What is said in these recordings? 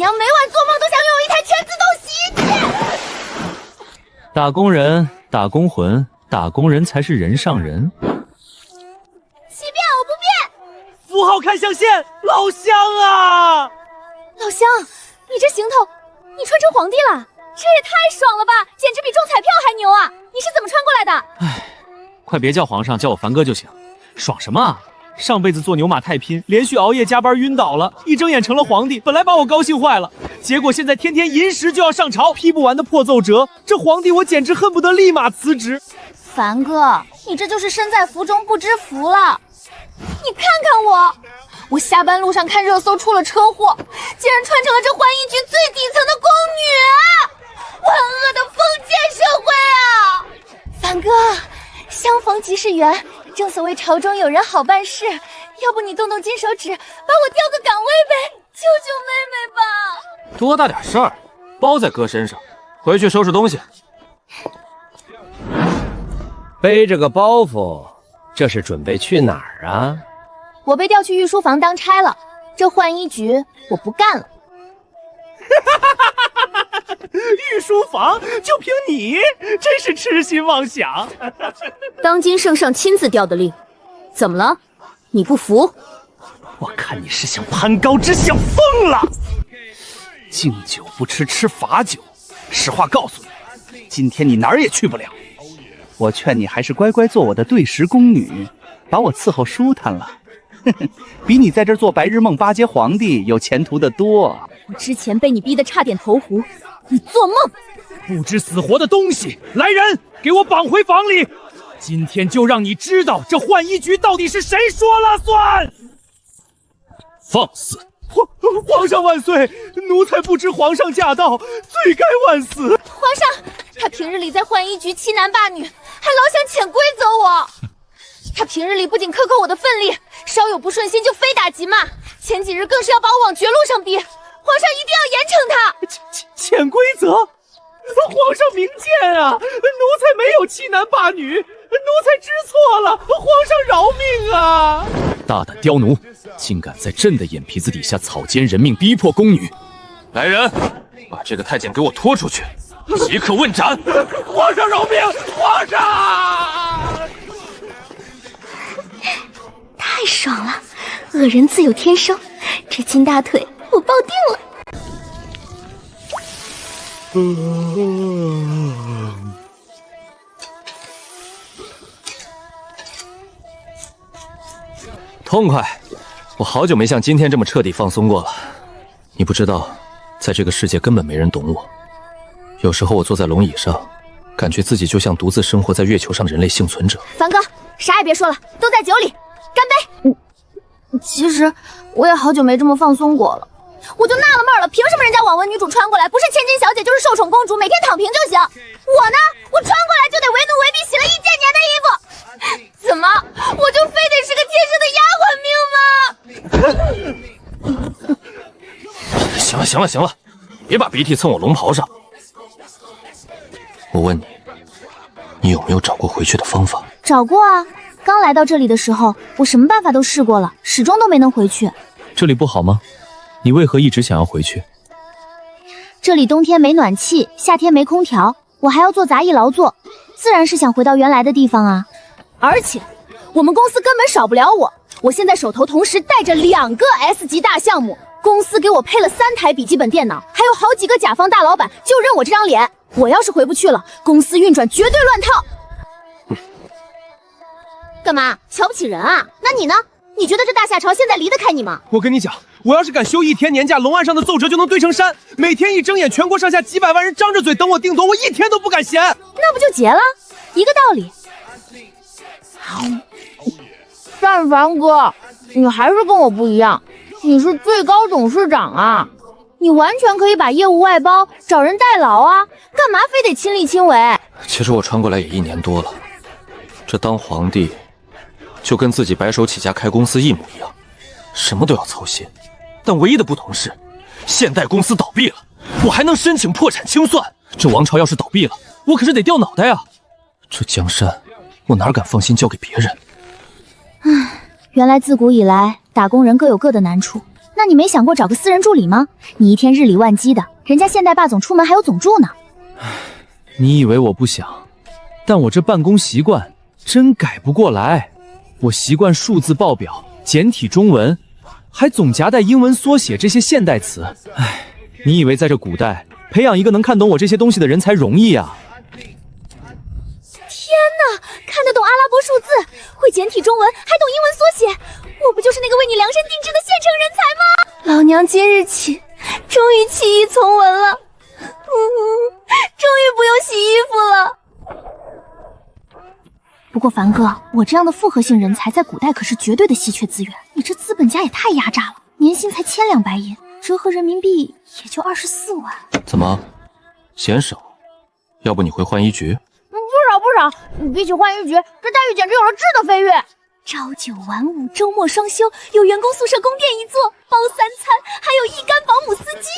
娘每晚做梦都想拥有一台全自动洗衣机。打工人，打工魂，打工人才是人上人。欺骗我不变！符号看象限，老乡啊！老乡，你这行头，你穿成皇帝了，这也太爽了吧！简直比中彩票还牛啊！你是怎么穿过来的？唉，快别叫皇上，叫我凡哥就行。爽什么啊？上辈子做牛马太拼，连续熬夜加班晕倒了，一睁眼成了皇帝，本来把我高兴坏了，结果现在天天寅时就要上朝，批不完的破奏折，这皇帝我简直恨不得立马辞职。凡哥，你这就是身在福中不知福了。你看看我下班路上看热搜出了车祸，竟然穿成了这浣衣局最底层的宫女，万恶的封建社会啊！凡哥，相逢即是缘，正所谓朝中有人好办事，要不你动动金手指，把我调个岗位呗，救救妹妹吧！多大点事儿，包在哥身上，回去收拾东西。背着个包袱，这是准备去哪儿啊？我被调去御书房当差了，这浣衣局我不干了。御书房就凭你，真是痴心妄想。当今圣上亲自调的令，怎么了？你不服？我看你是想攀高枝，想疯了。敬酒不吃吃罚酒，实话告诉你，今天你哪儿也去不了。我劝你还是乖乖做我的对食宫女，把我伺候舒坦了。比你在这儿做白日梦巴结皇帝有前途的多。我之前被你逼得差点投湖，你做梦！不知死活的东西，来人，给我绑回房里！今天就让你知道这浣衣局到底是谁说了算！放肆！皇上万岁！奴才不知皇上驾到，罪该万死。皇上，他平日里在浣衣局欺男霸女，还老想潜规则我。他平日里不仅克扣我的分力，稍有不顺心就非打即骂，前几日更是要把我往绝路上逼。皇上一定要严惩他！潜规则？皇上明鉴啊，奴才没有欺男霸女，奴才知错了，皇上饶命啊！大胆刁奴，竟敢在朕的眼皮子底下草菅人命，逼迫宫女！来人，把这个太监给我拖出去，即刻问斩！皇上饶命！皇上！太爽了，恶人自有天生，这金大腿我抱定了。痛快！我好久没像今天这么彻底放松过了。你不知道，在这个世界根本没人懂我。有时候我坐在龙椅上，感觉自己就像独自生活在月球上的人类幸存者。凡哥，啥也别说了，都在酒里，干杯！其实我也好久没这么放松过了，我就纳了闷了，凭什么人家网文女主穿过来不是千金小姐就是受宠公主，每天躺平就行？我呢，我穿过来就得为奴为婢，洗了1千年的衣服，怎么我就非得是个贴身的丫鬟命吗？行了行了行了，别把鼻涕蹭我龙袍上。我问你，你有没有找过回去的方法？找过啊，刚来到这里的时候，我什么办法都试过了，始终都没能回去。这里不好吗？你为何一直想要回去？这里冬天没暖气，夏天没空调，我还要做杂役劳作，自然是想回到原来的地方啊。而且我们公司根本少不了我，我现在手头同时带着2个 S 级大项目，公司给我配了3台笔记本电脑，还有好几个甲方大老板就认我这张脸。我要是回不去了，公司运转绝对乱套。干嘛瞧不起人啊？那你呢？你觉得这大夏朝现在离得开你吗？我跟你讲，我要是敢休1天年假，龙案上的奏折就能堆成山，每天一睁眼，全国上下几百万人张着嘴等我定夺，我1天都不敢闲。那不就结了？一个道理。但凡哥，你还是跟我不一样，你是最高董事长啊，你完全可以把业务外包，找人代劳啊，干嘛非得亲力亲为？其实我穿过来也1年多了，这当皇帝就跟自己白手起家开公司一模一样，什么都要操心。但唯一的不同是，现代公司倒闭了，我还能申请破产清算。这王朝要是倒闭了，我可是得掉脑袋啊！这江山，我哪敢放心交给别人？唉，原来自古以来，打工人各有各的难处。那你没想过找个私人助理吗？你一天日理万机的，人家现代霸总出门还有总助呢。你以为我不想？但我这办公习惯真改不过来。我习惯数字报表、简体中文，还总夹带英文缩写这些现代词。唉，你以为在这古代培养一个能看懂我这些东西的人才容易啊？天哪，看得懂阿拉伯数字，会简体中文，还懂英文缩写，我不就是那个为你量身定制的现成人才吗？老娘今日起终于弃医从文了，终于不用洗衣服了。不过凡哥，我这样的复合性人才在古代可是绝对的稀缺资源，你这资本家也太压榨了，年薪才1200白银，折合人民币也就24万。怎么，嫌少？要不你回浣衣局？不少，比起浣衣局，这待遇简直有了质的飞跃。朝九晚五，周末双休，有员工宿舍供电一座，包3餐，还有一干保姆司机。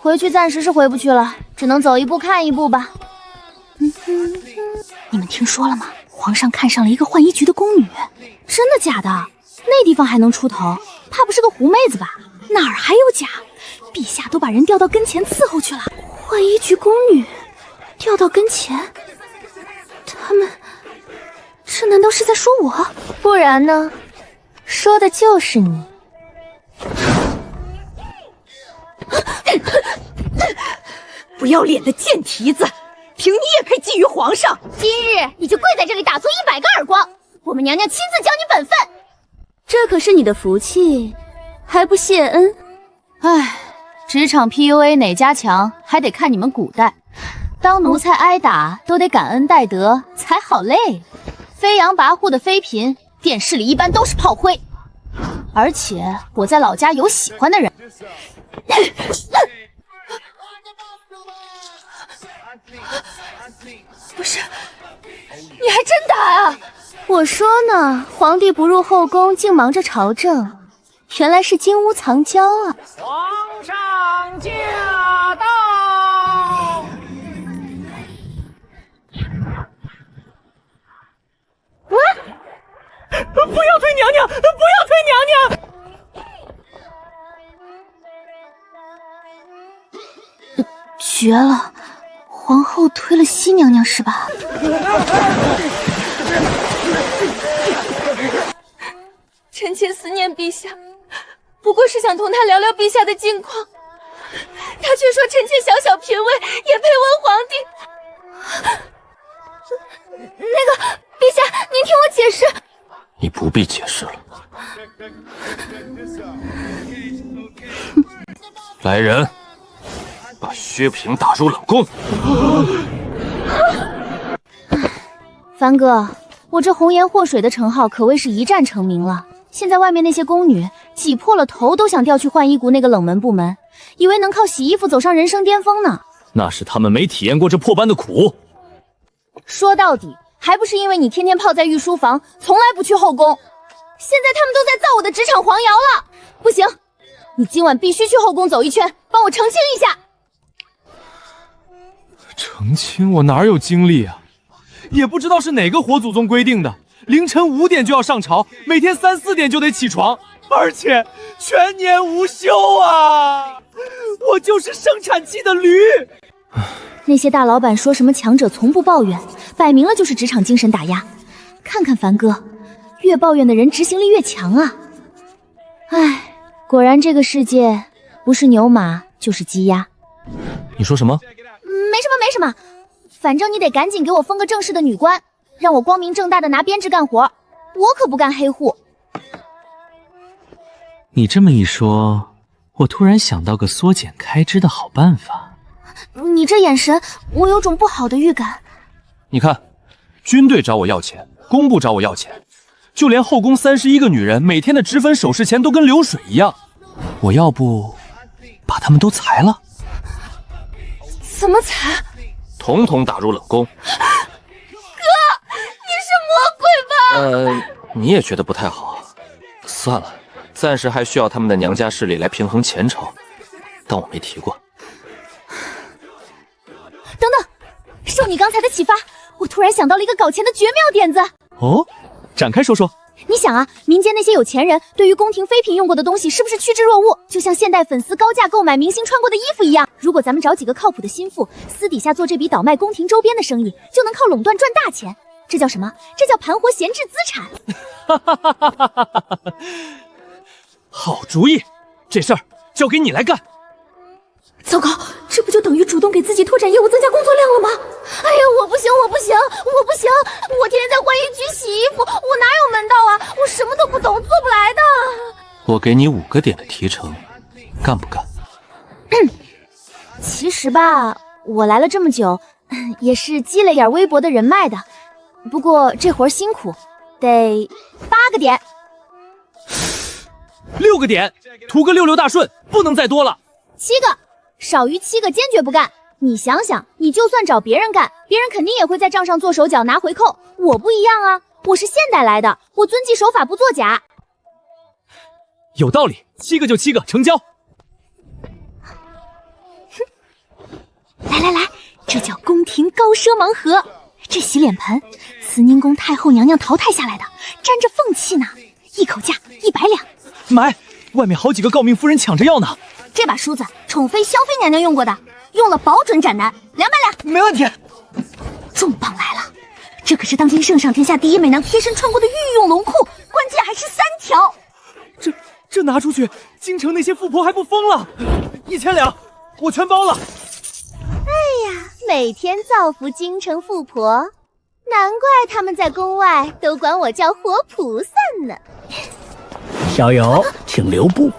回去暂时是回不去了，只能走一步看一步吧。你们听说了吗？皇上看上了一个浣衣局的宫女，真的假的？那地方还能出头？怕不是个狐妹子吧？哪儿还有假？陛下都把人调到跟前伺候去了。浣衣局宫女调到跟前，他们这难道是在说我？不然呢？说的就是你。不要脸的贱蹄子，凭你也配觊觎皇上？今日你就跪在这里打错100个耳光，我们娘娘亲自教你本分。这可是你的福气，还不谢恩？唉，职场 PUA 哪家强，还得看你们古代。当奴才挨打都得感恩戴德才好累，飞扬跋扈的妃嫔，电视里一般都是炮灰。而且我在老家有喜欢的人。不是，你还真打啊！我说呢，皇帝不入后宫，竟忙着朝政，原来是金屋藏娇啊！皇上驾到！不要推娘娘！不要推娘娘！绝了！皇后推了熹娘娘是吧？臣妾思念陛下，不过是想同他聊聊陛下的近况，他却说臣妾小小嫔位也配问皇帝。那个陛下，您听我解释。你不必解释了。来人，把薛平打入冷宫。凡哥，我这红颜祸水的称号可谓是一战成名了。现在外面那些宫女挤破了头都想调去浣衣谷那个冷门部门，以为能靠洗衣服走上人生巅峰呢。那是他们没体验过这破般的苦。说到底，还不是因为你天天泡在御书房，从来不去后宫。现在他们都在造我的职场黄谣了。不行，你今晚必须去后宫走一圈，帮我澄清一下。澄清？我哪有精力啊？也不知道是哪个活祖宗规定的，凌晨5点就要上朝，每天3、4点就得起床，而且全年无休啊！我就是生产期的驴。那些大老板说什么强者从不抱怨，摆明了就是职场精神打压。看看凡哥，越抱怨的人执行力越强啊！唉，果然这个世界不是牛马就是鸡鸭。你说什么？没什么，反正你得赶紧给我封个正式的女官，让我光明正大的拿编制干活，我可不干黑户。你这么一说，我突然想到个缩减开支的好办法。你这眼神，我有种不好的预感。你看，军队找我要钱，工部找我要钱，就连后宫31个女人每天的脂粉首饰钱都跟流水一样，我要不把他们都裁了？怎么裁？统统打入冷宫。哥，你是魔鬼吧？你也觉得不太好？算了，暂时还需要他们的娘家势力来平衡前朝，当我没提过。等等，受你刚才的启发，我突然想到了一个搞钱的绝妙点子。哦，展开说说。你想啊，民间那些有钱人对于宫廷妃嫔用过的东西，是不是趋之若鹜？就像现代粉丝高价购买明星穿过的衣服一样。如果咱们找几个靠谱的心腹，私底下做这笔倒卖宫廷周边的生意，就能靠垄断赚大钱。这叫什么？这叫盘活闲置资产。好主意，这事儿交给你来干。糟糕，这不就等于主动给自己拓展业务、增加工作量了吗？哎呀，我不行，我不行，我不行！我天天在浣衣局洗衣服，我哪有门道啊？我什么都不懂，做不来的。我给你5个点的提成，干不干？其实吧，我来了这么久，也是积累点微薄的人脉的。不过这活辛苦，得8个点。6个点，图个六六大顺，不能再多了。7个，少于7个坚决不干。你想想，你就算找别人干，别人肯定也会在账上做手脚拿回扣。我不一样啊，我是现代来的，我遵纪守法不作假。有道理，7个就7个，成交。来来来，这叫宫廷高奢盲盒。这洗脸盆，慈宁宫太后娘娘淘汰下来的，沾着凤气呢，一口价100两。买，外面好几个诰命夫人抢着要呢。这把梳子，宠妃萧妃娘娘用过的，用了保准斩男，200两。没问题。重磅来了，这可是当今圣上天下第一美娘贴身穿过的御用龙裤，关键还是3条。这拿出去，京城那些富婆还不疯了？1000两，我全包了。哎呀，每天造福京城富婆，难怪他们在宫外都管我叫活菩萨呢。小友，请留步。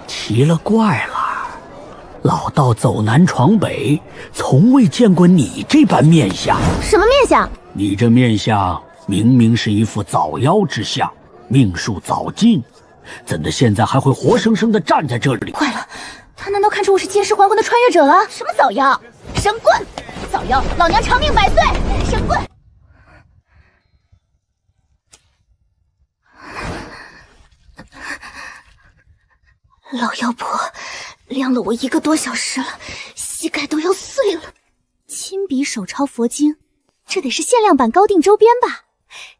奇了怪了，老道走南闯北，从未见过你这般面相。什么面相？你这面相明明是一副早夭之相，命数早尽，怎的现在还会活生生的站在这里？坏了，他难道看出我是借尸还魂的穿越者了？什么早夭？神棍！早夭，老娘长命100岁！神棍！老妖婆晾了我1个多小时了，膝盖都要碎了。亲笔手抄佛经，这得是限量版高定周边吧？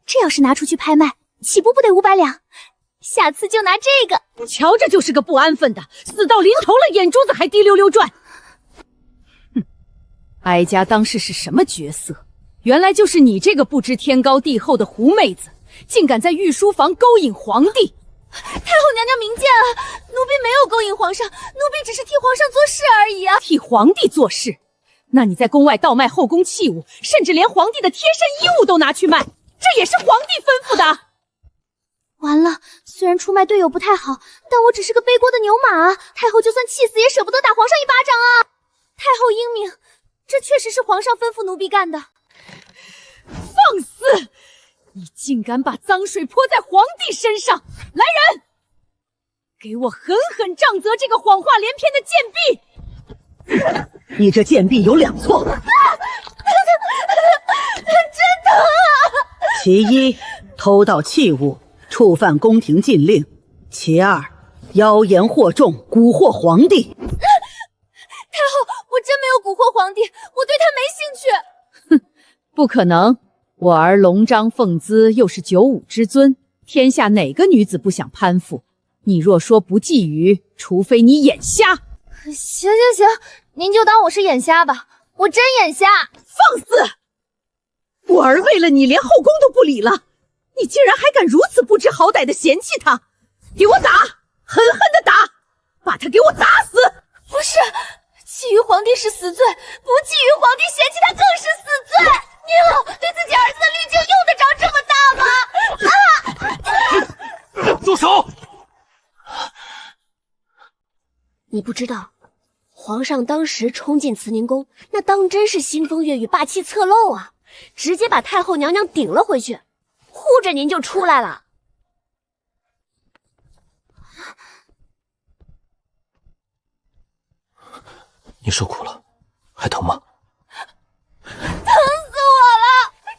这要是拿出去拍卖，起步不得500两？下次就拿这个。瞧着就是个不安分的，死到临头了，眼珠子还滴溜溜转。哼，哀家当时是什么角色？原来就是你这个不知天高地厚的狐妹子，竟敢在御书房勾引皇帝！太后娘娘明鉴啊，奴婢没有勾引皇上，奴婢只是替皇上做事而已啊。替皇帝做事？那你在宫外倒卖后宫器物，甚至连皇帝的贴身衣物都拿去卖，这也是皇帝吩咐的。完了，虽然出卖队友不太好，但我只是个背锅的牛马啊！太后就算气死也舍不得打皇上一巴掌啊！太后英明，这确实是皇上吩咐奴婢干的。放肆！你竟敢把脏水泼在皇帝身上！来人，给我狠狠杖责这个谎话连篇的贱婢！你这贱婢有2错，真疼啊！其一，偷盗器物，触犯宫廷禁令；其二，妖言惑众，蛊惑皇帝。太后，我真没有蛊惑皇帝，我对他没兴趣。哼，不可能！我儿龙章凤姿，又是95之尊，天下哪个女子不想攀附？你若说不觊觎，除非你眼瞎。行，您就当我是眼瞎吧，我真眼瞎。放肆！我儿为了你连后宫都不理了，你竟然还敢如此不知好歹的嫌弃他！给我打，狠狠的打，把他给我打死！不是，觊觎皇帝是死罪，不觊觎皇帝嫌弃他更是死罪。您老对自己儿子的滤镜用得着这么大吗？住手！你不知道，皇上当时冲进慈宁宫，那当真是腥风血雨、霸气侧漏啊！直接把太后娘娘顶了回去，护着您就出来了。你受苦了，还疼吗？疼死我了，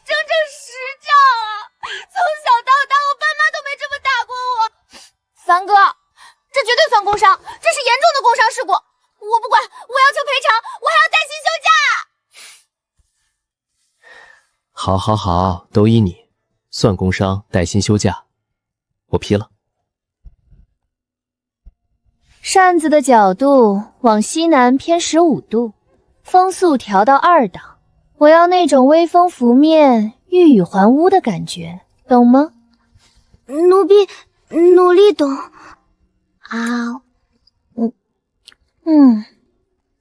整整10杖啊！从小到大，我爸妈都没这么打过我。三哥，这绝对算工伤，这是严重的工伤事故。我不管，我要求赔偿，我还要带薪休假。好，都依你。算工伤，带薪休假，我批了。扇子的角度往西南偏15度，风速调到2档。我要那种微风拂面、欲语还乌的感觉，懂吗？奴婢努力懂。啊，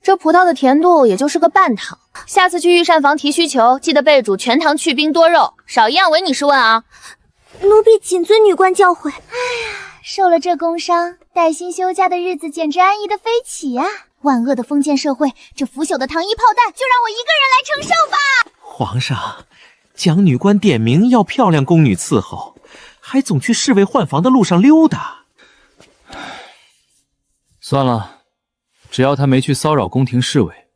这葡萄的甜度也就是个半糖。下次去御膳房提需求，记得备注全糖去冰多肉，少一样唯你是问啊。奴婢谨遵女官教诲。受了这工伤，带薪休假的日子简直安逸的飞起啊！万恶的封建社会，这腐朽的糖衣炮弹就让我一个人来承受吧！皇上，蒋女官点名要漂亮宫女伺候，还总去侍卫换房的路上溜达。算了，只要他没去骚扰宫廷侍卫，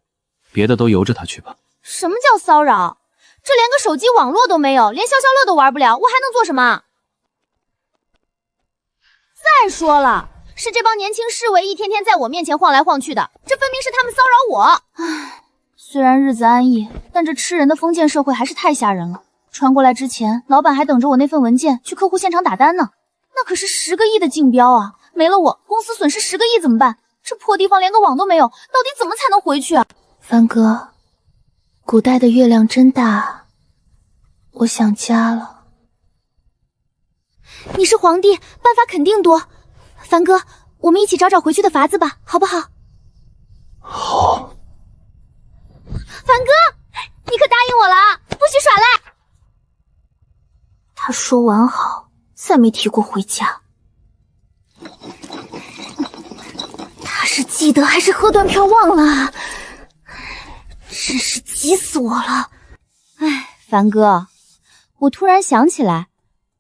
别的都由着他去吧。什么叫骚扰？这连个手机网络都没有，连消消乐都玩不了，我还能做什么？再说了，是这帮年轻侍卫一天天在我面前晃来晃去的，这分明是他们骚扰我。唉，虽然日子安逸，但这吃人的封建社会还是太吓人了。传过来之前，老板还等着我那份文件去客户现场打单呢，那可是10个亿的竞标啊！没了我，公司损失10个亿怎么办？这破地方连个网都没有，到底怎么才能回去啊？帆哥，古代的月亮真大，我想家了。你是皇帝，办法肯定多。帆哥，我们一起找找回去的法子吧，好不好？好。帆哥，你可答应我了啊，不许耍赖。他说完好，再没提过回家。他是记得还是喝断片忘了？真是急死我了。哎，帆哥，我突然想起来，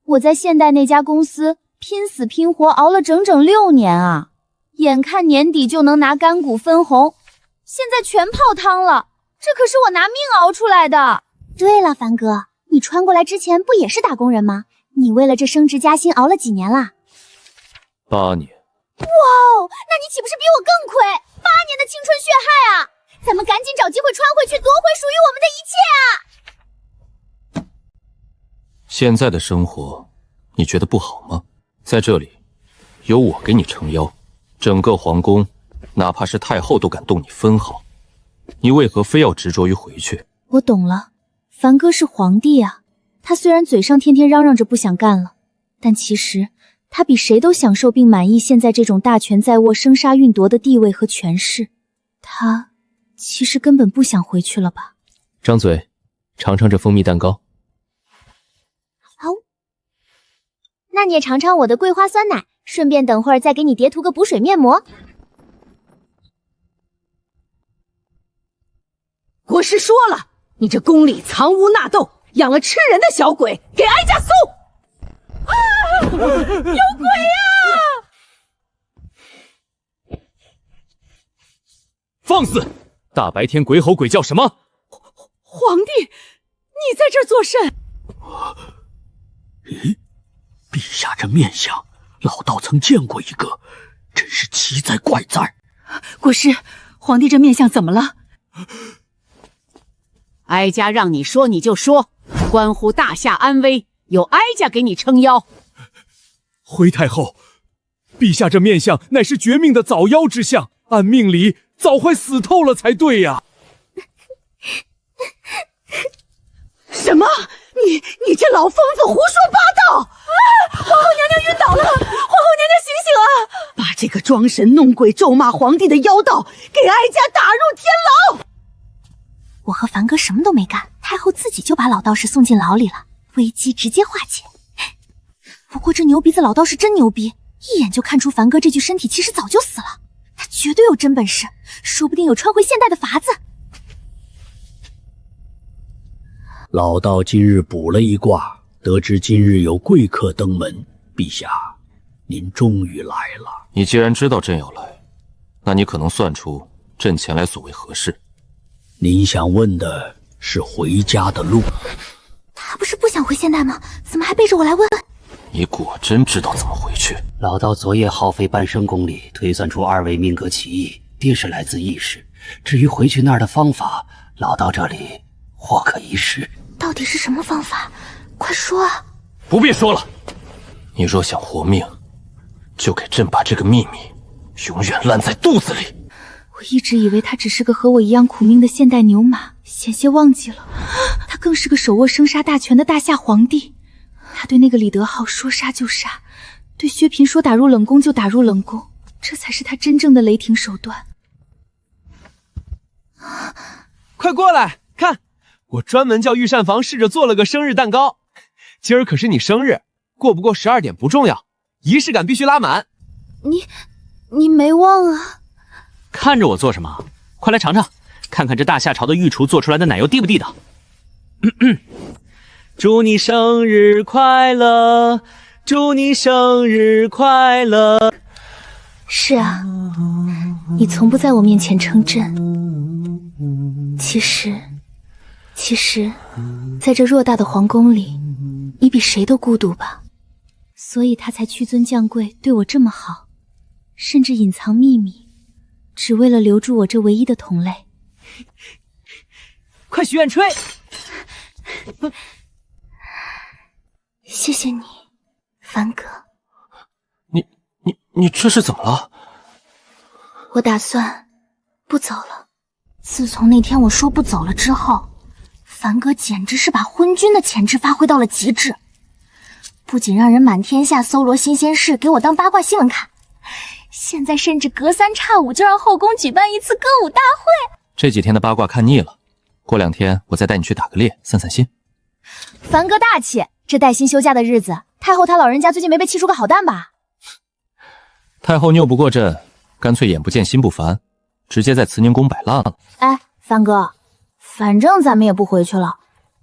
我在现代那家公司拼死拼活熬了整整6年啊，眼看年底就能拿干股分红，现在全泡汤了，这可是我拿命熬出来的。对了，帆哥，你穿过来之前不也是打工人吗？你为了这升职加薪熬了几年啦？8年。哇哦，那你岂不是比我更亏？8年的青春血汗啊！咱们赶紧找机会穿回去，夺回属于我们的一切啊！现在的生活，你觉得不好吗？在这里，有我给你撑腰，整个皇宫，哪怕是太后都敢动你分毫，你为何非要执着于回去？我懂了，凡哥是皇帝啊，他虽然嘴上天天嚷嚷着不想干了，但其实他比谁都享受并满意现在这种大权在握、生杀运夺的地位和权势。他其实根本不想回去了吧？张嘴，尝尝这蜂蜜蛋糕。好，那你也尝尝我的桂花酸奶，顺便等会儿再给你叠涂个补水面膜。国师说了，你这宫里藏污纳垢，养了吃人的小鬼，给哀家搜！啊！有鬼呀！放肆！大白天鬼吼鬼叫什么？皇帝，你在这儿作甚？咦，陛下这面相，老道曾见过一个，真是奇哉怪哉。国师，皇帝这面相怎么了？哀家让你说你就说，关乎大夏安危，有哀家给你撑腰。回太后，陛下这面相乃是绝命的早夭之相，按命理早快死透了才对呀！什么？你这老疯子胡说八道！啊！皇后娘娘晕倒了，皇后娘娘醒醒啊！把这个装神弄鬼、咒骂皇帝的妖道给哀家打入天牢！我和凡哥什么都没干，太后自己就把老道士送进牢里了，危机直接化解。不过这牛鼻子老道士真牛逼，一眼就看出凡哥这具身体其实早就死了，他绝对有真本事，说不定有穿回现代的法子。老道今日卜了一卦，得知今日有贵客登门，陛下，您终于来了。你既然知道朕要来，那你可能算出朕前来所为何事。您想问的是回家的路。他不是不想回现代吗？怎么还背着我来问？你果真知道怎么回去？老道昨夜耗费半生功力，推算出2位命格奇异，定是来自异世。至于回去那儿的方法，老道这里或可一试。到底是什么方法？快说啊！不必说了。你若想活命，就给朕把这个秘密永远烂在肚子里。我一直以为他只是个和我一样苦命的现代牛马，险些忘记了，他更是个手握生杀大权的大夏皇帝。他对那个李德浩说杀就杀，对薛平说打入冷宫就打入冷宫，这才是他真正的雷霆手段。快过来看，我专门叫御膳房侍着做了个生日蛋糕。今儿可是你生日，过不过12点不重要，仪式感必须拉满。你没忘啊？看着我做什么？快来尝尝，看看这大夏朝的御厨做出来的奶油地不地道。祝你生日快乐，祝你生日快乐。是啊，你从不在我面前称朕。其实，在这偌大的皇宫里，你比谁都孤独吧？所以他才屈尊降贵，对我这么好，甚至隐藏秘密，只为了留住我这唯一的同类。快许愿吹！谢谢你，凡哥。你这是怎么了？我打算不走了。自从那天我说不走了之后，凡哥简直是把昏君的潜质发挥到了极致，不仅让人满天下搜罗新鲜事给我当八卦新闻看，现在甚至隔3差5就让后宫举办一次歌舞大会。这几天的八卦看腻了，过2天我再带你去打个猎，散散心。凡哥大气，这带薪休假的日子，太后她老人家最近没被气出个好蛋吧？太后拗不过朕，干脆眼不见心不烦，直接在慈宁宫摆烂了。哎，凡哥，反正咱们也不回去了，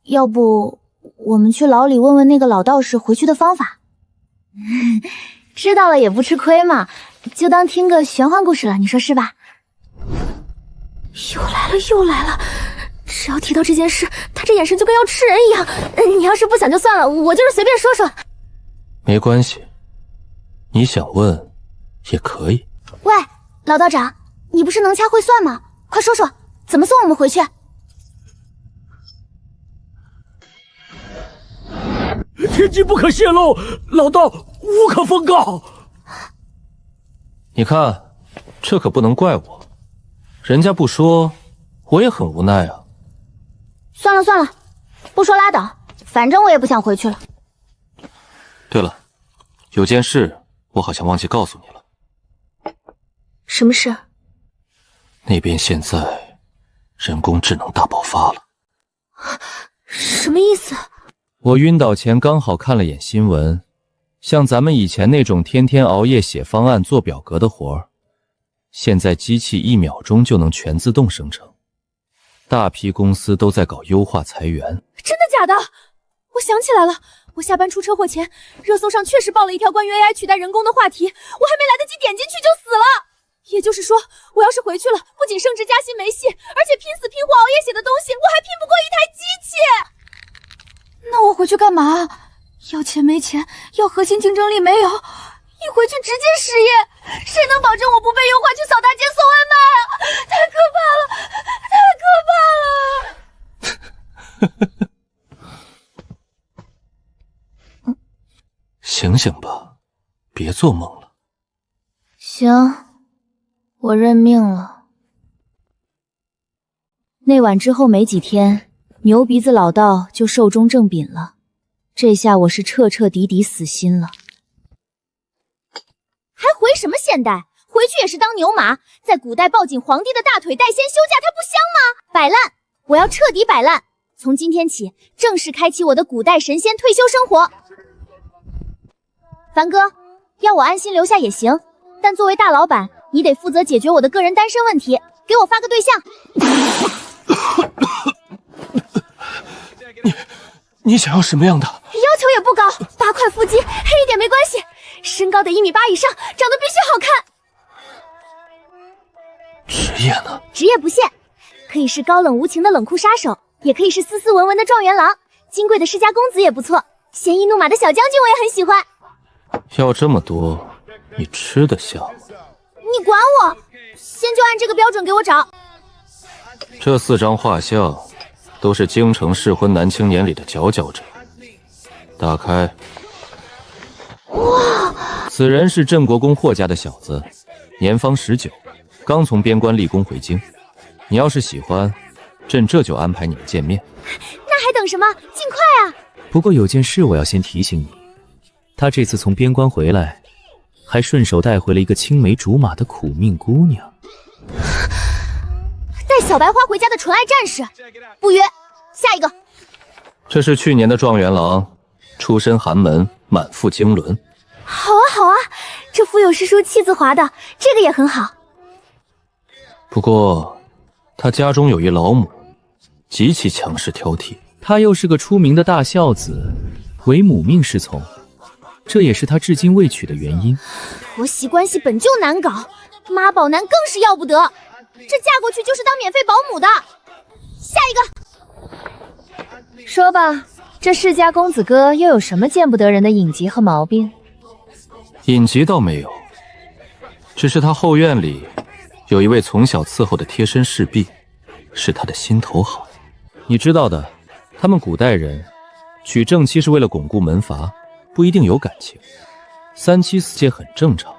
要不我们去牢里问问那个老道士回去的方法？知道了也不吃亏嘛，就当听个玄幻故事了，你说是吧？又来了！只要提到这件事，他这眼神就跟要吃人一样。你要是不想就算了，我就是随便说说。没关系，你想问也可以。喂，老道长，你不是能掐会算吗？快说说，怎么送我们回去？天机不可泄露，老道无可奉告。你看，这可不能怪我，人家不说，我也很无奈啊。算了，不说拉倒，反正我也不想回去了。对了，有件事我好像忘记告诉你了。什么事？那边现在人工智能大爆发了。什么意思？我晕倒前刚好看了眼新闻，像咱们以前那种天天熬夜写方案做表格的活儿，现在机器1秒钟就能全自动生成。大批公司都在搞优化裁员。真的假的？我想起来了，我下班出车祸前，热搜上确实报了一条关于 AI 取代人工的话题，我还没来得及点进去就死了。也就是说，我要是回去了，不仅升职加薪没戏，而且拼死拼活熬夜写的东西，我还拼不过一台机器。那我回去干嘛？要钱没钱，要核心竞争力没有，一回去直接失业，谁能保证我不被诱惑去扫大街送外卖啊？太可怕了，太可怕了！醒醒吧，别做梦了。行，我认命了。那晚之后没几天，牛鼻子老道就寿终正寝了。这下我是彻彻底底死心了。还回什么现代？回去也是当牛马，在古代抱紧皇帝的大腿带薪休假，它不香吗？摆烂！我要彻底摆烂！从今天起，正式开启我的古代神仙退休生活。凡哥，要我安心留下也行，但作为大老板，你得负责解决我的个人单身问题，给我发个对象。你想要什么样的？要求也不高，8块腹肌，黑一点没关系，身高得1.8米以上，长得必须好看。职业呢？职业不限，可以是高冷无情的冷酷杀手，也可以是斯斯文文的状元郎，金贵的世家公子也不错，鲜衣怒马的小将军我也很喜欢。要这么多，你吃得下吗？你管我，先就按这个标准给我找。这4张画像都是京城适婚男青年里的佼佼者，打开。哇！此人是镇国公霍家的小子，年方19，刚从边关立功回京。你要是喜欢，朕这就安排你们见面。那还等什么？尽快啊！不过有件事我要先提醒你，他这次从边关回来，还顺手带回了一个青梅竹马的苦命姑娘。带小白花回家的纯爱战士，不约。下一个。这是去年的状元郎，出身寒门，满腹经纶。好啊好啊，这腹有诗书气自华的，这个也很好。不过他家中有一老母，极其强势挑剔。他又是个出名的大孝子，唯母命是从，这也是他至今未娶的原因。婆媳关系本就难搞，妈宝男更是要不得，这嫁过去就是当免费保姆的。下一个。说吧，这世家公子哥又有什么见不得人的隐疾和毛病？隐疾倒没有，只是他后院里有一位从小伺候的贴身侍婢，是他的心头好。你知道的，他们古代人娶正妻是为了巩固门阀，不一定有感情，3妻4妾很正常。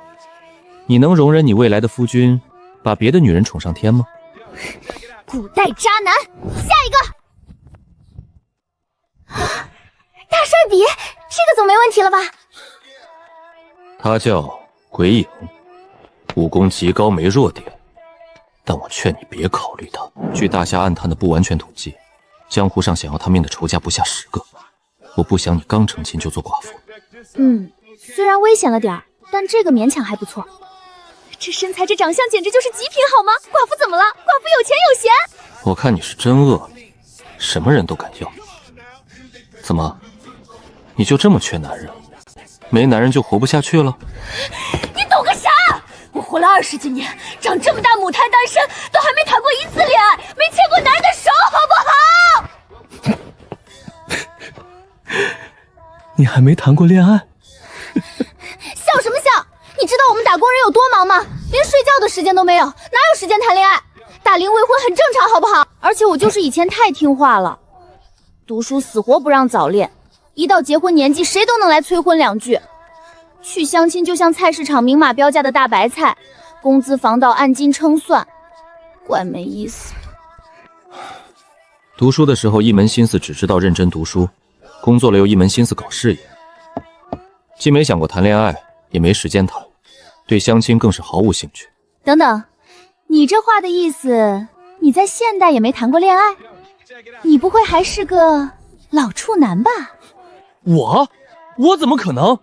你能容忍你未来的夫君把别的女人宠上天吗？古代渣男。下一个。大帅比，这个总没问题了吧？他叫鬼影，武功极高，没弱点，但我劝你别考虑他。据大侠暗探的不完全统计，江湖上想要他命的仇家不下10个。我不想你刚成亲就做寡妇。虽然危险了点，但这个勉强还不错。这身材这长相简直就是极品好吗？寡妇怎么了？寡妇有钱有闲。我看你是真饿了，什么人都敢要。怎么，你就这么缺男人？没男人就活不下去了？你懂个啥？我活了20几年，长这么大母胎单身，都还没谈过1次恋爱，没牵过男人的手，好不好？你还没谈过恋爱？笑什么笑？你知道我们打工人有多忙吗？连睡觉的时间都没有，哪有时间谈恋爱？大龄未婚很正常，好不好？而且我就是以前太听话了，读书死活不让早恋，一到结婚年纪，谁都能来催婚2句。去相亲就像菜市场明码标价的大白菜，工资房到按斤称算，怪没意思。读书的时候一门心思只知道认真读书，工作了又一门心思搞事业，既没想过谈恋爱，也没时间谈，对相亲更是毫无兴趣。等等，你这话的意思，你在现代也没谈过恋爱？你不会还是个老处男吧？我怎么可能？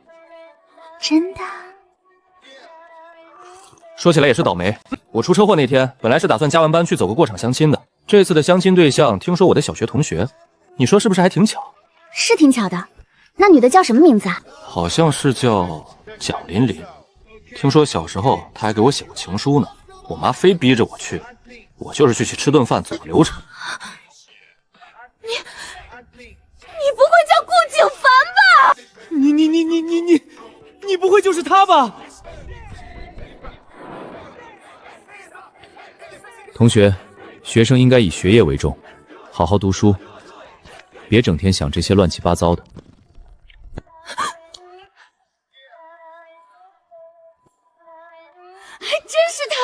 真的？说起来也是倒霉，我出车祸那天，本来是打算加完班去走个过场相亲的。这次的相亲对象听说我的小学同学，你说是不是还挺巧？是挺巧的。那女的叫什么名字啊？好像是叫蒋琳琳。听说小时候她还给我写过情书呢，我妈非逼着我去，我就是去吃顿饭走个流程。你不会叫顾景凡吧？你不会就是他吧？同学，学生应该以学业为重，好好读书，别整天想这些乱七八糟的。还真是他！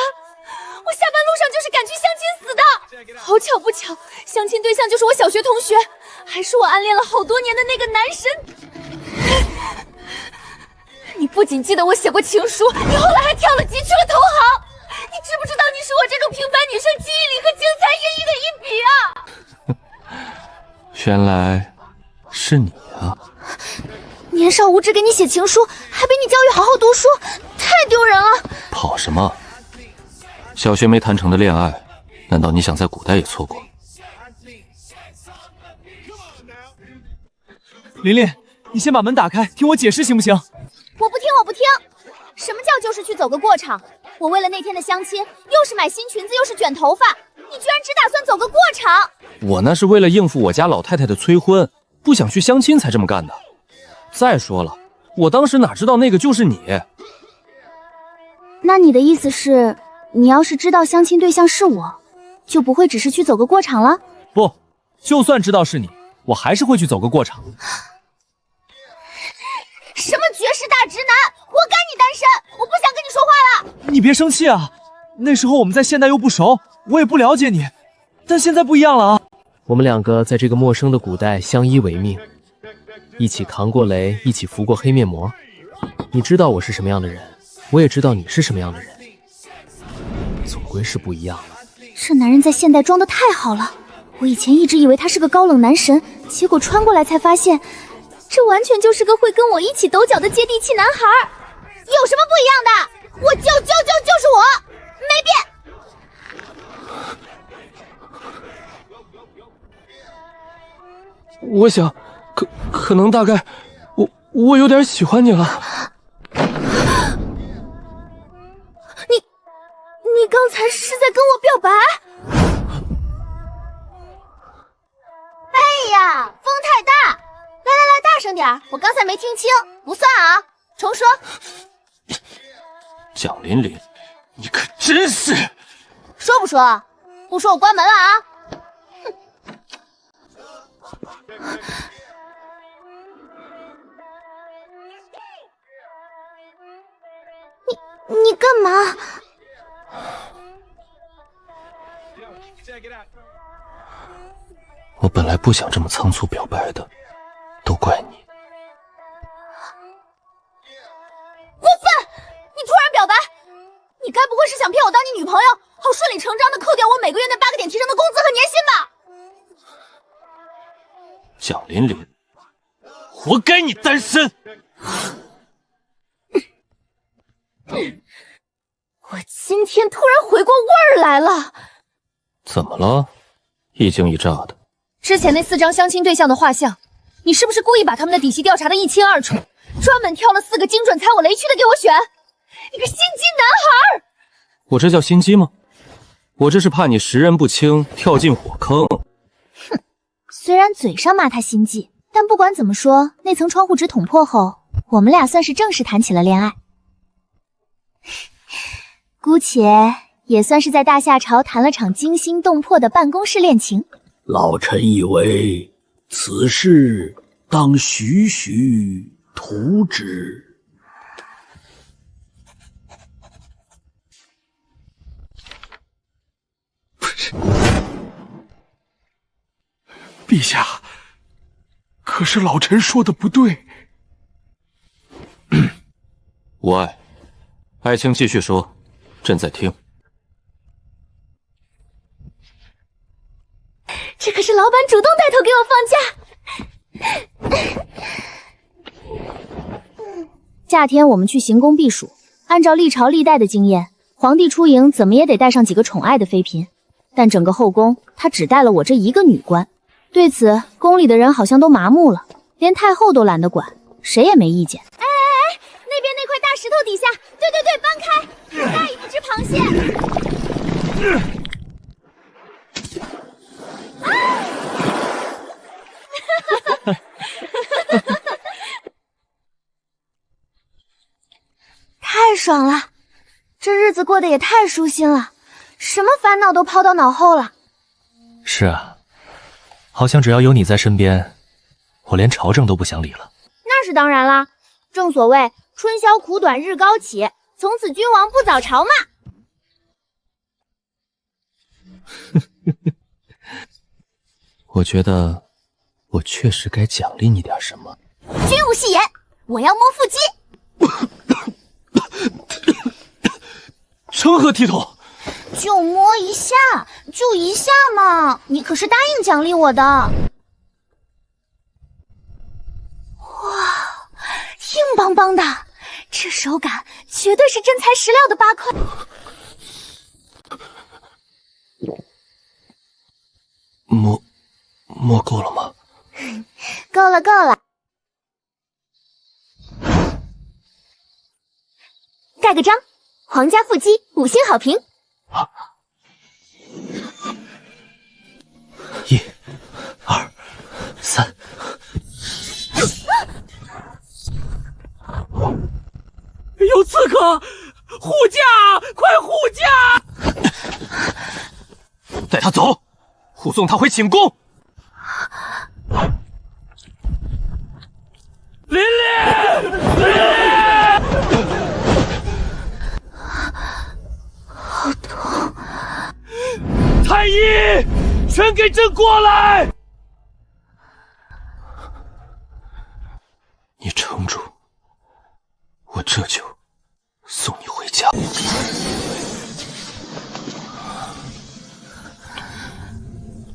我下班路上就是赶去相亲死的。好巧不巧，相亲对象就是我小学同学，还是我暗恋了好多年的那个男神。你不仅记得我写过情书，你后来还跳了级去了投行。你知不知道你是我这种平凡女生记忆里和精彩演绎的一笔啊？原来是你啊！年少无知给你写情书，还被你教育好好读书，太丢人了！跑什么？小学没谈成的恋爱，难道你想在古代也错过？琳琳，你先把门打开，听我解释行不行？我不听，我不听！什么叫就是去走个过场？我为了那天的相亲，又是买新裙子，又是卷头发，你居然只打算走个过场？我那是为了应付我家老太太的催婚，不想去相亲才这么干的。再说了，我当时哪知道那个就是你？那你的意思是，你要是知道相亲对象是我，就不会只是去走个过场了？不，就算知道是你，我还是会去走个过场。是大直男，活该你单身！我不想跟你说话了。你别生气啊，那时候我们在现代又不熟，我也不了解你，但现在不一样了啊。我们两个在这个陌生的古代相依为命，一起扛过雷，一起扶过黑面膜。你知道我是什么样的人，我也知道你是什么样的人，总归是不一样了。这男人在现代装得太好了，我以前一直以为他是个高冷男神，结果穿过来才发现，这完全就是个会跟我一起抖脚的接地气男孩。有什么不一样的？我就是我，没变。我想，可能大概，我有点喜欢你了。你刚才是在跟我表白？哎呀，风太大！来，大声点，我刚才没听清，不算啊，重说。蒋琳琳，你可真是……说不说？不说我关门了啊！你干嘛？我本来不想这么仓促表白的，都怪你。过分！你突然表白，你该不会是想骗我当你女朋友，好顺理成章的扣掉我每个月那8个点提成的工资和年薪吧？蒋琳琳，活该你单身！我今天突然回过味儿来了。怎么了？一惊一乍的。之前那4张相亲对象的画像，你是不是故意把他们的底细调查得一清二楚，专门挑了4个精准踩我雷区的给我选？你个心机男孩！我这叫心机吗？我这是怕你识人不清，跳进火坑。哼，虽然嘴上骂他心计，但不管怎么说，那层窗户纸捅破后，我们俩算是正式谈起了恋爱。姑且也算是在大夏朝谈了场惊心动魄的办公室恋情。老臣以为此事当徐徐图之。不是，陛下，可是老臣说的不对。无碍，爱卿继续说，朕在听。这可是老板主动带头给我放假。夏天我们去行宫避暑，按照历朝历代的经验，皇帝出营怎么也得带上几个宠爱的妃嫔，但整个后宫他只带了我这一个女官。对此，宫里的人好像都麻木了，连太后都懒得管，谁也没意见。哎，那边那块大石头底下，对，搬开，好大一只螃蟹。太爽了，这日子过得也太舒心了，什么烦恼都抛到脑后了。是啊，好像只要有你在身边，我连朝政都不想理了。那是当然啦，正所谓春宵苦短日高起，从此君王不早朝嘛。我觉得我确实该奖励你点什么。君无戏言，我要摸腹肌。成何体统？就摸一下，就一下嘛，你可是答应奖励我的。哇，硬邦邦的，这手感绝对是真材实料的8块。摸够了吗？够了够了，盖个章，皇家腹肌5星好评。1、2、3。有刺客！护驾！快护驾！带他走，护送他回寝宫。琳琳，琳琳！太医，全给朕过来！你撑住，我这就送你回家。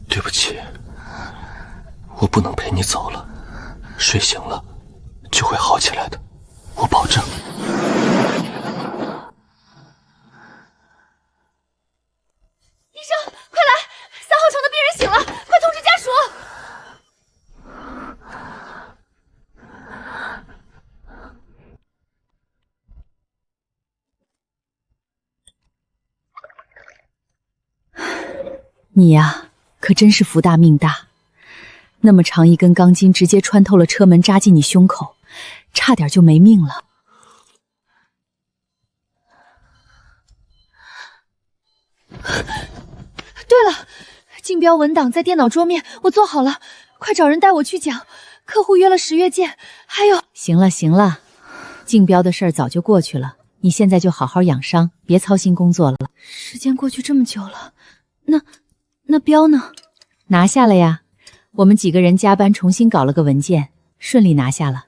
对不起，我不能陪你走了。睡醒了就会好起来的，我保证。医生，快来！3号床的病人醒了，快通知家属。你呀，可真是福大命大，那么长一根钢筋直接穿透了车门，扎进你胸口，差点就没命了。对了，竞标文档在电脑桌面，我做好了，快找人带我去讲。客户约了10月见，还有……行了行了，竞标的事儿早就过去了，你现在就好好养伤，别操心工作了。时间过去这么久了，那标呢？拿下了呀，我们几个人加班重新搞了个文件，顺利拿下了。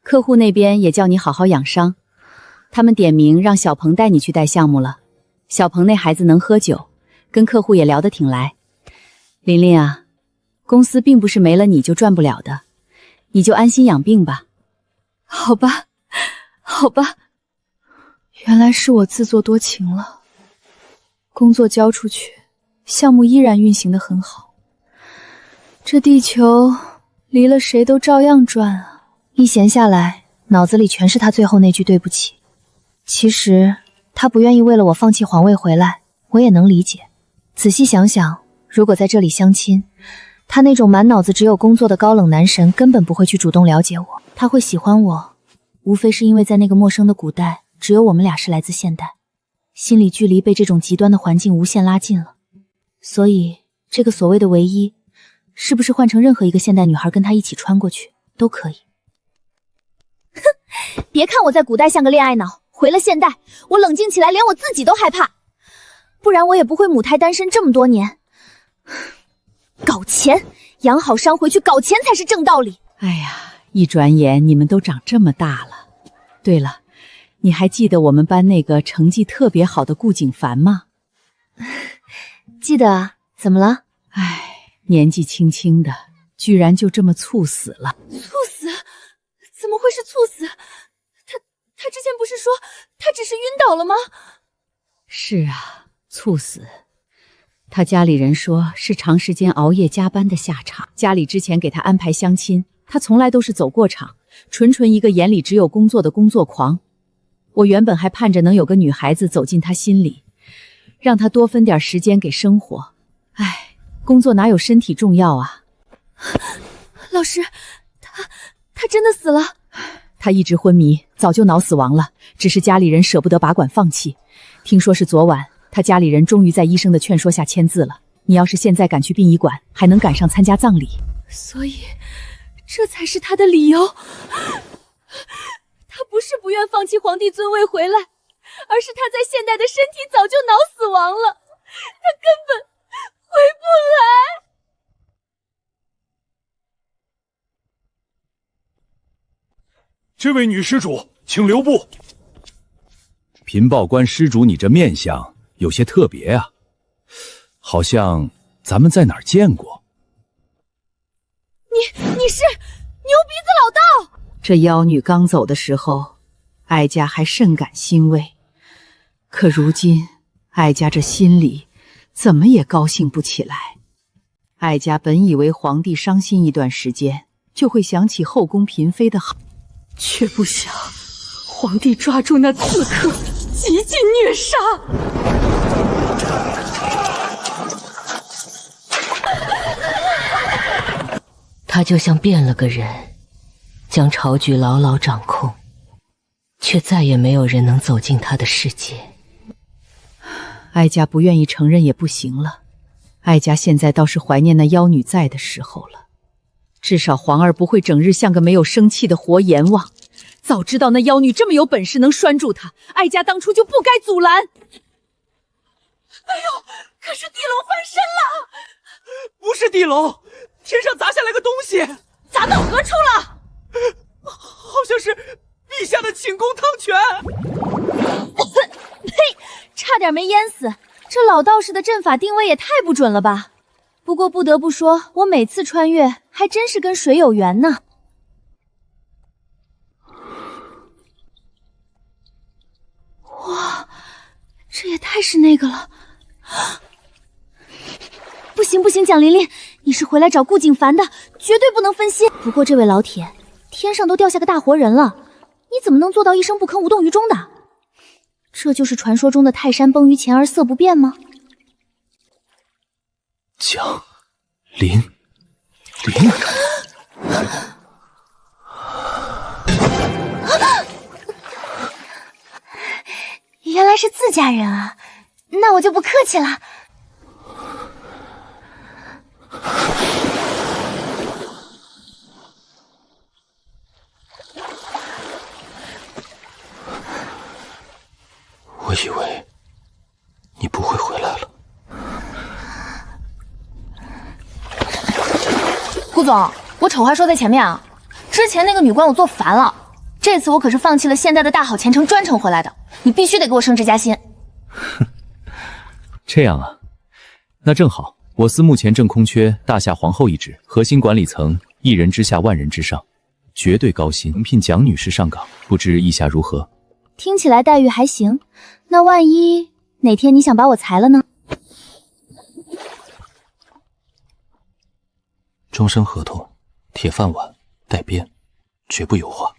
客户那边也叫你好好养伤，他们点名让小鹏带你去带项目了。小鹏那孩子能喝酒，跟客户也聊得挺来。琳琳啊，公司并不是没了你就赚不了的，你就安心养病吧。好吧，好吧，原来是我自作多情了。工作交出去，项目依然运行得很好，这地球离了谁都照样转啊！一闲下来，脑子里全是他最后那句对不起。其实他不愿意为了我放弃皇位回来，我也能理解。仔细想想，如果在这里相亲，他那种满脑子只有工作的高冷男神根本不会去主动了解我。他会喜欢我，无非是因为在那个陌生的古代，只有我们俩是来自现代，心理距离被这种极端的环境无限拉近了。所以这个所谓的唯一，是不是换成任何一个现代女孩跟他一起穿过去都可以？哼，别看我在古代像个恋爱脑，回了现代，我冷静起来连我自己都害怕，不然我也不会母胎单身这么多年。搞钱，养好伤回去搞钱才是正道理。哎呀，一转眼你们都长这么大了。对了，你还记得我们班那个成绩特别好的顾景凡吗？记得啊，怎么了？唉，年纪轻轻的，居然就这么猝死了。猝死？怎么会是猝死？他之前不是说他只是晕倒了吗？是啊，猝死。他家里人说是长时间熬夜加班的下场。家里之前给他安排相亲，他从来都是走过场，纯一个眼里只有工作的工作狂。我原本还盼着能有个女孩子走进他心里，让他多分点时间给生活。唉，工作哪有身体重要啊？老师，他真的死了？他一直昏迷，早就脑死亡了，只是家里人舍不得拔管放弃。听说是昨晚，他家里人终于在医生的劝说下签字了。你要是现在赶去殡仪馆，还能赶上参加葬礼。所以，这才是他的理由。他不是不愿放弃皇帝尊位回来，而是他在现代的身体早就脑死亡了，他根本回不来。这位女施主，请留步。贫报官施主，你这面相有些特别啊，好像咱们在哪儿见过。你是牛鼻子老道？这妖女刚走的时候，哀家还甚感欣慰，可如今哀家这心里怎么也高兴不起来。哀家本以为皇帝伤心一段时间，就会想起后宫嫔妃的好，却不想皇帝抓住那刺客，极尽虐杀。他就像变了个人，将朝局牢牢掌控，却再也没有人能走进他的世界。哀家不愿意承认也不行了，哀家现在倒是怀念那妖女在的时候了。至少皇儿不会整日像个没有生气的活阎王。早知道那妖女这么有本事能拴住他，哀家当初就不该阻拦。哎呦，可是地龙翻身了！不是地龙，天上砸下来个东西，砸到何处了？好像是陛下的寝宫汤泉。呸！差点没淹死。这老道士的阵法定位也太不准了吧！不过不得不说，我每次穿越还真是跟水有缘呢。哇，这也太是那个了！不行不行，蒋琳琳，你是回来找顾景凡的，绝对不能分心。不过这位老铁，天上都掉下个大活人了，你怎么能做到一声不吭无动于衷的？这就是传说中的泰山崩于前而色不变吗？蒋琳琳，原来是自家人啊，那我就不客气了。我以为你不会回来了。顾总，我丑话说在前面啊，之前那个女官我做烦了，这次我可是放弃了现在的大好前程专程回来的，你必须得给我升职加薪。这样啊，那正好，我司目前正空缺大夏皇后一职，核心管理层一人之下万人之上，绝对高薪，聘蒋女士上岗，不知意下如何？听起来待遇还行，那万一哪天你想把我裁了呢？终身合同，铁饭碗，带编，绝不有话。